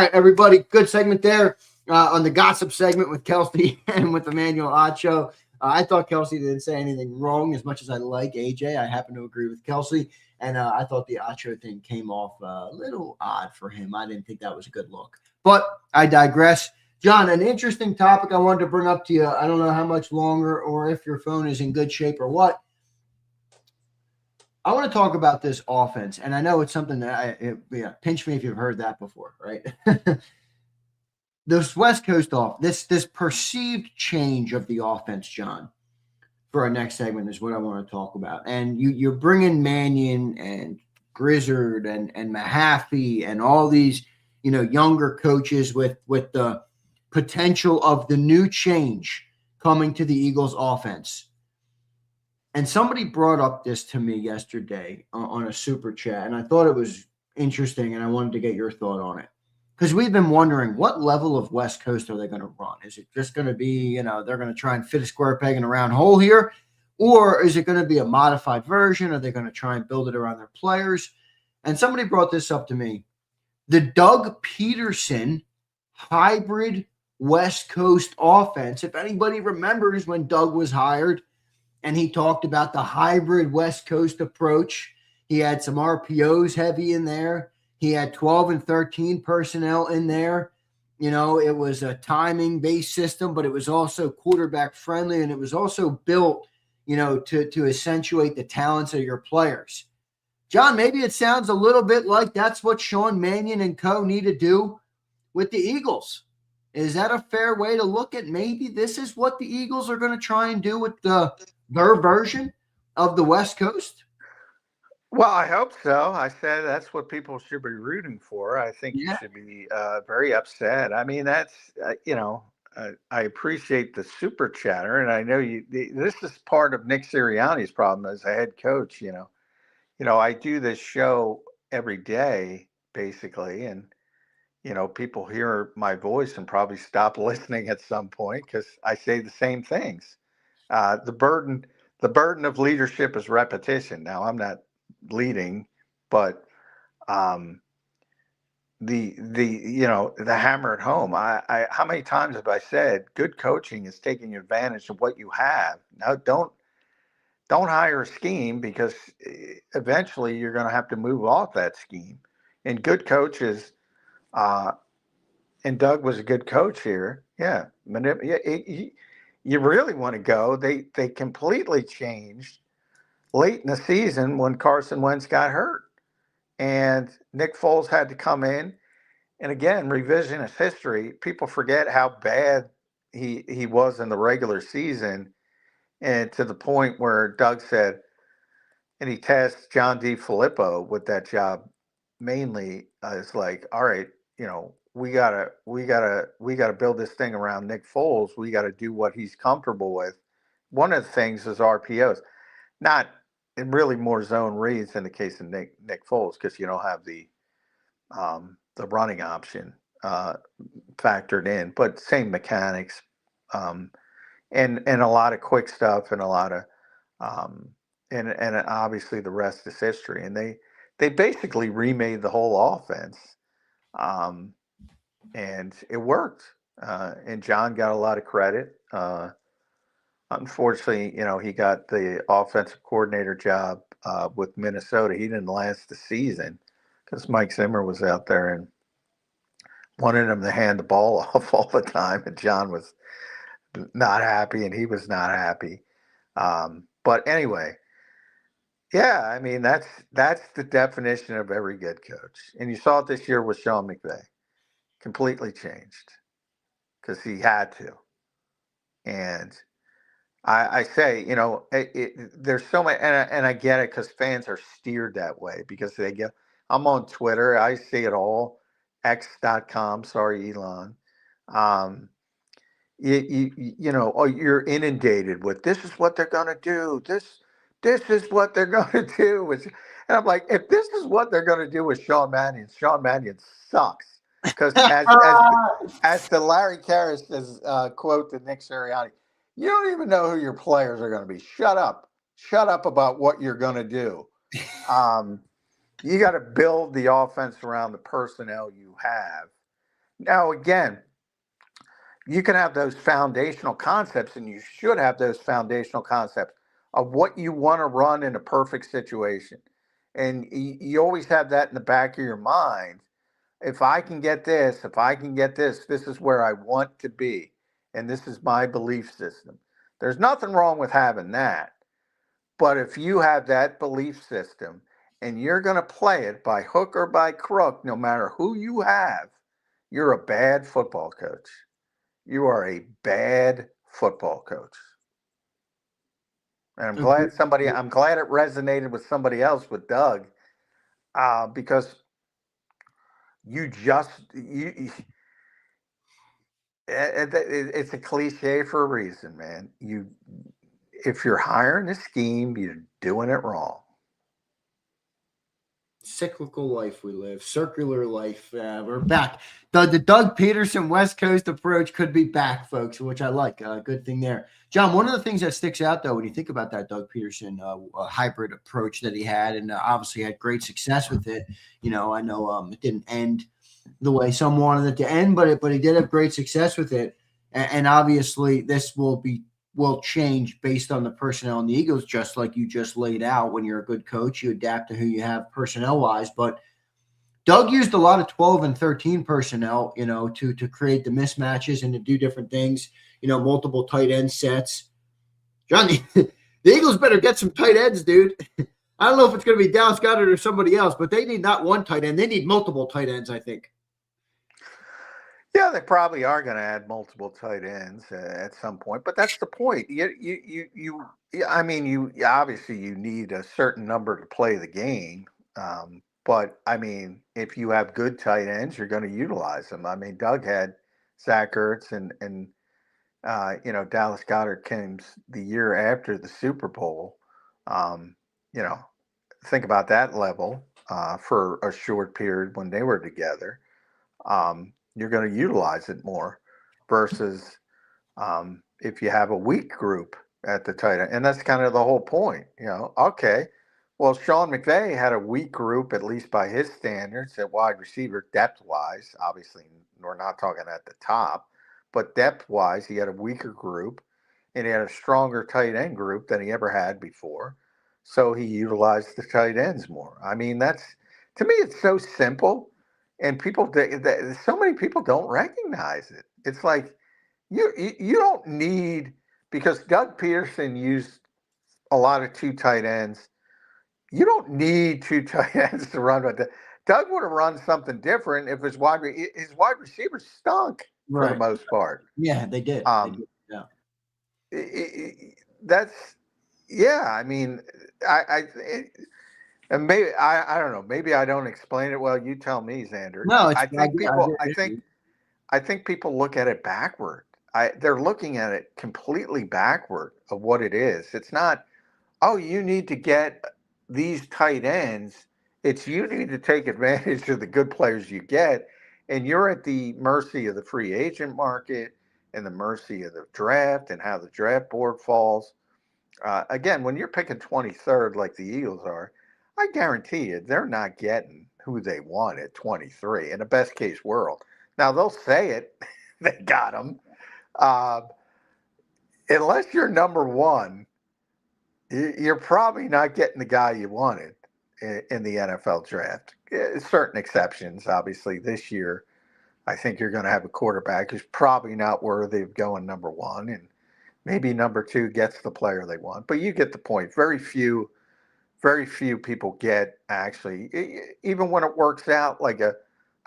right, everybody. Good segment there on the gossip segment with Kelsey and with Emmanuel Acho. I thought Kelsey didn't say anything wrong as much as I like AJ. I happen to agree with Kelsey. And I thought the Acho thing came off a little odd for him. I didn't think that was a good look. But I digress. John, an interesting topic I wanted to bring up to you. I don't know how much longer or if your phone is in good shape or what. I want to talk about this offense. And I know it's something that pinch me if you've heard that before, right? This West Coast this perceived change of the offense, John, for our next segment is what I want to talk about. And you're bringing Mannion and Grizzard and Mahaffey and all these, younger coaches with the potential of the new change coming to the Eagles offense. And somebody brought up this to me yesterday on a super chat, and I thought it was interesting, and I wanted to get your thought on it. Because we've been wondering, what level of West Coast are they going to run? Is it just going to be, they're going to try and fit a square peg in a round hole here? Or is it going to be a modified version? Are they going to try and build it around their players? And somebody brought this up to me. The Doug Pederson hybrid West Coast offense. If anybody remembers when Doug was hired and he talked about the hybrid West Coast approach, he had some RPOs heavy in there. He had 12 and 13 personnel in there. It was a timing-based system, but it was also quarterback-friendly, and it was also built, to accentuate the talents of your players. John, maybe it sounds a little bit like that's what Sean Mannion and co. need to do with the Eagles. Is that a fair way to look at maybe this is what the Eagles are going to try and do with their version of the West Coast? Well, I hope so. I said that's what people should be rooting for. I think you should be very upset. I mean, that's, I appreciate the super chatter, and I know this is part of Nick Sirianni's problem as a head coach. I do this show every day, basically, and, people hear my voice and probably stop listening at some point because I say the same things. The burden of leadership is repetition. Now, I'm not leading, but the hammer at home. I how many times have I said good coaching is taking advantage of what you have? Now don't hire a scheme, because eventually you're going to have to move off that scheme. And good coaches, and Doug was a good coach here. Yeah, you really want to go. They completely changed late in the season when Carson Wentz got hurt, and Nick Foles had to come in. And again, revisionist history, people forget how bad he was in the regular season, and to the point where Doug said, and he tasked John D. Filippo with that job mainly, it's like, all right, we gotta build this thing around Nick Foles. We got to do what he's comfortable with. One of the things is RPOs, not and really more zone reads in the case of Nick Foles, because you don't have the running option factored in, but same mechanics, and a lot of quick stuff, and a lot of and obviously the rest is history. And they basically remade the whole offense, and it worked. And John got a lot of credit. Unfortunately, he got the offensive coordinator job with Minnesota. He didn't last the season because Mike Zimmer was out there and wanted him to hand the ball off all the time, and John was not happy, and he was not happy. But anyway, yeah, I mean, that's the definition of every good coach. And you saw it this year with Sean McVay. Completely changed because he had to. And I say, there's so many, and I get it because fans are steered that way because I'm on Twitter. I see it all. X.com. Sorry, Elon. You're inundated with, this is what they're going to do. This is what they're going to do. And I'm like, if this is what they're going to do with Sean Mannion sucks. Because as the Larry Karras quote to Nick Sirianni, you don't even know who your players are going to be. Shut up about what you're going to do. You got to build the offense around the personnel you have. Now, again, you can have those foundational concepts, and you should have those foundational concepts of what you want to run in a perfect situation. And you always have that in the back of your mind. If I can get this, this is where I want to be. And this is my belief system. There's nothing wrong with having that. But if you have that belief system and you're going to play it by hook or by crook, no matter who you have, you're a bad football coach. You are a bad football coach. And I'm glad it resonated with somebody else, with Doug, because it's a cliche for a reason, man. If you're hiring a scheme, you're doing it wrong. Cyclical life we live, circular life. We're back. The Doug Pederson West Coast approach could be back, folks, which I like. Good thing there. John, one of the things that sticks out, though, when you think about that Doug Pederson hybrid approach that he had, and obviously had great success with it. I know it didn't end the way some wanted it to end, but he did have great success with it. And obviously this will change based on the personnel in the Eagles, just like you just laid out. When you're a good coach, you adapt to who you have personnel-wise. But Doug used a lot of 12 and 13 personnel, to create the mismatches and to do different things, multiple tight end sets. John, the Eagles better get some tight ends, dude. I don't know if it's going to be Dallas Goedert or somebody else, but they need not one tight end. They need multiple tight ends, I think. Yeah, they probably are going to add multiple tight ends at some point, but that's the point. Obviously you need a certain number to play the game. But I mean, if you have good tight ends, you're going to utilize them. I mean, Doug had Zach Ertz and Dallas Goedert came the year after the Super Bowl. Think about that level for a short period when they were together. You're going to utilize it more versus if you have a weak group at the tight end. And that's kind of the whole point, Okay, well, Sean McVay had a weak group, at least by his standards, at wide receiver depth-wise. Obviously, we're not talking at the top, but depth-wise, he had a weaker group, and he had a stronger tight end group than he ever had before. So he utilized the tight ends more. I mean, to me, it's so simple. And so many people don't recognize it. It's like you don't need, because Doug Pederson used a lot of two tight ends. You don't need two tight ends to run with that. Doug would have run something different if his wide receivers stunk for the most part. Yeah, they did. Yeah. I mean, and maybe I don't know. Maybe I don't explain it well. You tell me, Xander. No, I think people look at it backward. They're looking at it completely backward of what it is. It's not, oh, you need to get these tight ends. It's you need to take advantage of the good players you get, and you're at the mercy of the free agent market and the mercy of the draft and how the draft board falls. Again, when you're picking 23rd like the Eagles are, I guarantee you they're not getting who they want at 23 in the best case world. Now, they'll say it. They got them. Unless you're number one, you're probably not getting the guy you wanted in the NFL draft. Certain exceptions, obviously. This year, I think you're going to have a quarterback who's probably not worthy of going number one, and maybe number two gets the player they want. But you get the point. Very few people get, actually, even when it works out like a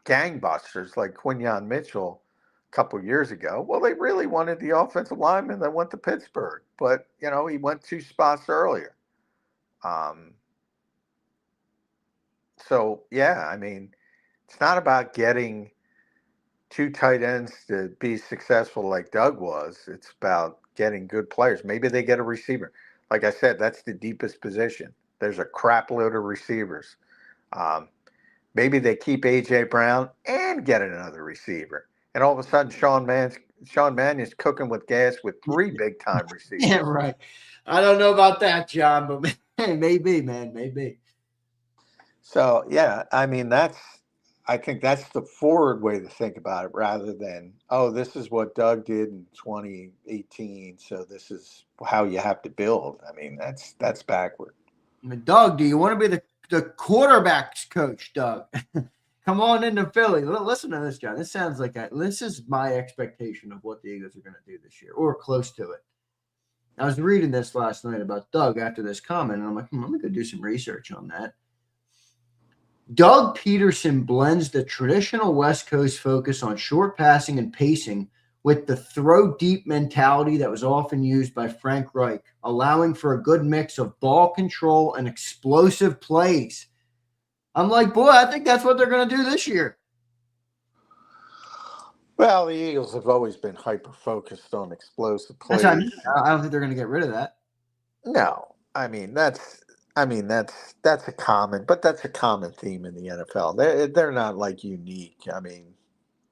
gangbusters like Quinyon Mitchell a couple of years ago. Well, they really wanted the offensive lineman that went to Pittsburgh, but he went 2 spots earlier. So yeah, I mean, it's not about getting 2 tight ends to be successful like Doug was. It's about getting good players. Maybe they get a receiver. Like I said, that's the deepest position. There's a crap load of receivers. Maybe they keep A.J. Brown and get another receiver. And all of a sudden, Sean Mannion's cooking with gas with 3 big-time receivers. Yeah, right. I don't know about that, John, but maybe, man, maybe. So, yeah, I mean, that's I think that's the forward way to think about it rather than, oh, this is what Doug did in 2018, so this is how you have to build. I mean, that's backward. Doug, do you want to be the quarterback's coach, Doug? Come on into Philly. Listen to this, John. This sounds like this is my expectation of what the Eagles are going to do this year, or close to it. I was reading this last night about Doug after this comment, and I'm like, let me go do some research on that. Doug Pederson blends the traditional West Coast focus on short passing and pacing with the throw deep mentality that was often used by Frank Reich, allowing for a good mix of ball control and explosive plays. I'm like, boy, I think that's what they're going to do this year. Well, the Eagles have always been hyper-focused on explosive plays. I don't think they're going to get rid of that. No, that's a common theme in the NFL. They're not like unique. I mean,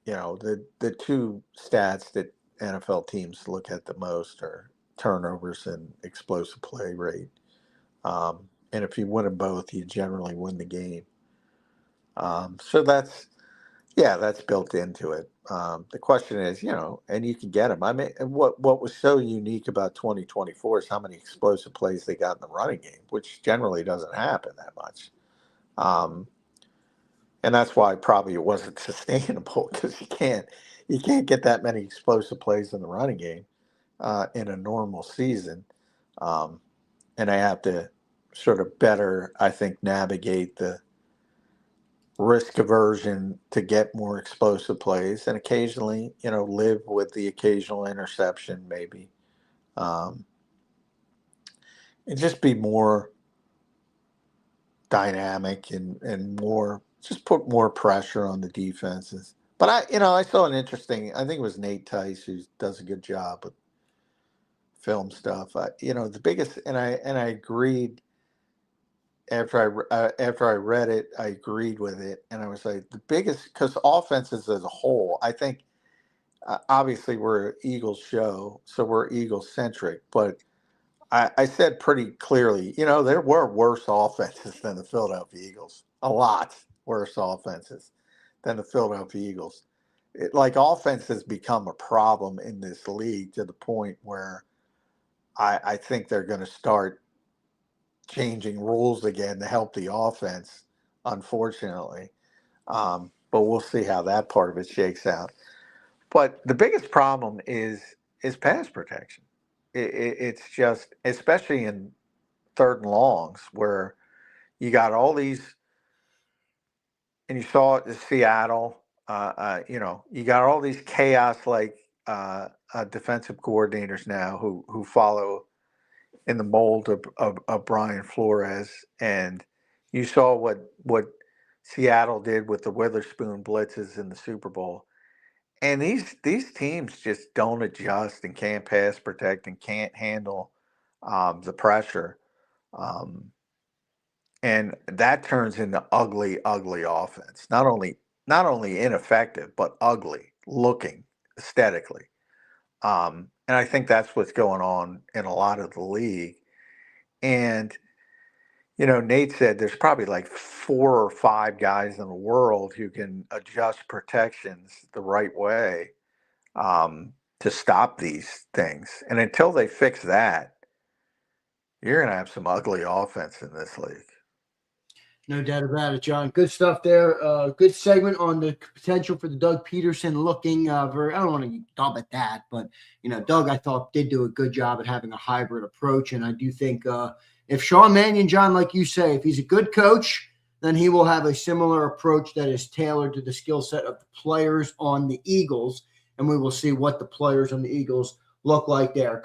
the two stats that NFL teams look at the most are turnovers and explosive play rate. And if you win them both, you generally win the game. So that's built into it. The question is, and you can get them. I mean, and what was so unique about 2024 is how many explosive plays they got in the running game, which generally doesn't happen that much. And that's why probably it wasn't sustainable, because you can't get that many explosive plays in the running game in a normal season. And they have to sort of better, I think, navigate the risk aversion to get more explosive plays, and occasionally, live with the occasional interception, maybe, and just be more dynamic and more, just put more pressure on the defenses. But I saw an interesting, I think it was Nate Tice, who does a good job with film stuff. The biggest, and I agreed. After I read it, I agreed with it, and I was like, the biggest, because offenses as a whole, I think, obviously we're an Eagles show, so we're Eagles centric, but I said pretty clearly, there were worse offenses than the Philadelphia Eagles, a lot worse offenses than the Philadelphia Eagles. Offense has become a problem in this league to the point where I think they're going to start changing rules again to help the offense, unfortunately. But we'll see how that part of it shakes out. But the biggest problem is pass protection. It's just, especially in third and longs, where you got all these, and you saw it in Seattle, you got all these chaos-like defensive coordinators now who follow in the mold of Brian Flores, and you saw what Seattle did with the Witherspoon blitzes in the Super Bowl, and these teams just don't adjust and can't pass protect and can't handle the pressure, and that turns into ugly offense. Not only ineffective, but ugly looking aesthetically. And I think that's what's going on in a lot of the league. And, Nate said there's probably like 4 or 5 guys in the world who can adjust protections the right way to stop these things. And until they fix that, you're going to have some ugly offense in this league. No doubt about it, John. Good stuff there. Good segment on the potential for the Doug Pederson looking very, I don't want to dub at that, but, Doug, I thought, did do a good job at having a hybrid approach. And I do think if Sean Mannion, John, like you say, if he's a good coach, then he will have a similar approach that is tailored to the skill set of the players on the Eagles. And we will see what the players on the Eagles look like there.